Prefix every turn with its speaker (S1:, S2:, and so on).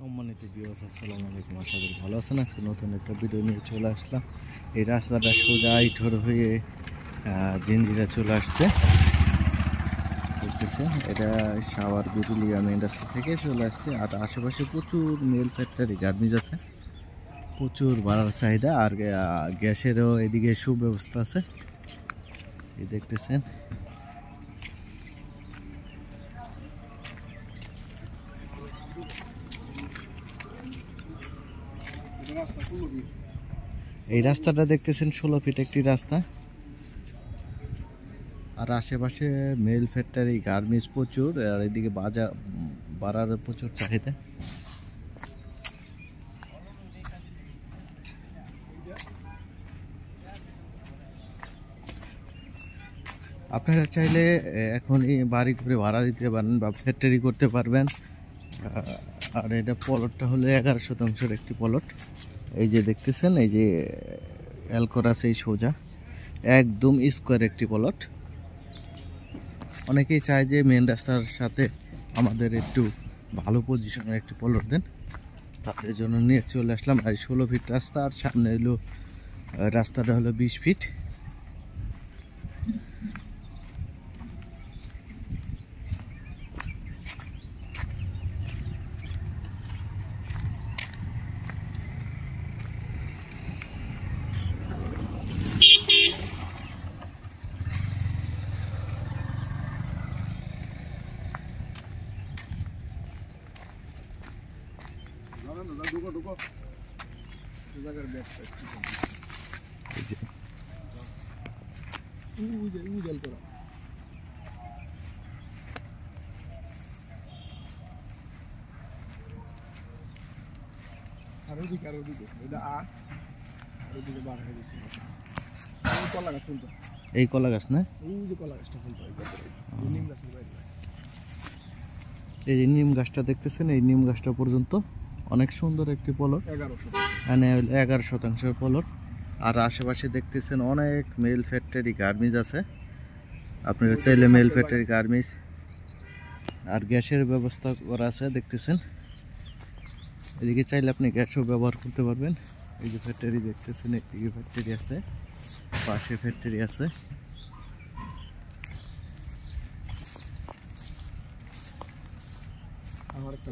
S1: সম্মানিত ভিউয়ার্স, আসসালামু আলাইকুম। আশা করি ভালো আছেন। আজকে নতুন একটা ভিডিও নিয়ে চলে আসলাম। এই রাস্তাটা সোজা ইঠোর হয়ে জিঞ্জিরা চলে আসছে, দেখতেছেন। এটা সাভার বিরুলিয়া মেন রাস্তা থেকে চলে আসছে। আর আশেপাশে প্রচুর মিল ফ্যাক্টরি, গার্মেন্টস আছে, প্রচুর ভাড়ার চাহিদা। আর গ্যাসেরও এদিকে সুব্যবস্থা আছে, এই দেখতেছেন। এই রাস্তাটা দেখতেছেন 16 ফিট একটি রাস্তা। আর আশেপাশে মেল ফ্যাক্টরি, গার্মেন্টস প্রচুর। আর এদিকে বাজার বাড়ার প্রচুর চাহিদা। আপনারা চাইলে এখনই বাড়ি করে ভাড়া দিতে পারেন বা ফ্যাক্টরি করতে পারবেন। আর এটা প্লটটা হলো 11 শতাংশের একটি প্লট। এই যে দেখতেছেন, এই যে অ্যালকোরাস, এই সোজা একদম স্কোয়ার একটি প্লট। অনেকেই চায় যে মেন রাস্তার সাথে আমাদের একটু ভালো পজিশনের একটি প্লট দেন, তাদের জন্য নিয়ে চলে আসলাম। আর 16 ফিট রাস্তা, আর সামনে হলো রাস্তাটা হলো 20 ফিট। এই কলা গাছ না, এই যে নিম গাছটা দেখতেছেন, এই নিম গাছটা পর্যন্ত অনেক সুন্দর একটি প্লট, 11 শতাংশের প্লট। আর আশেপাশে দেখতেছেন অনেক মেল ফ্যাক্টরি, গার্মেন্টস আছে। আপনারা চাইলে মেল ফ্যাক্টরি, গার্মেন্টস আর গ্যাসের ব্যবস্থা করা আছে, দেখতেছেন। এদিকে চাইলে আপনি গ্যাসও ব্যবহার করতে পারবেন। এই যে ফ্যাক্টরি দেখতেছেন, এদিকে ফ্যাক্টরি আছে, পাশে ফ্যাক্টরি আছে।
S2: আমার একটা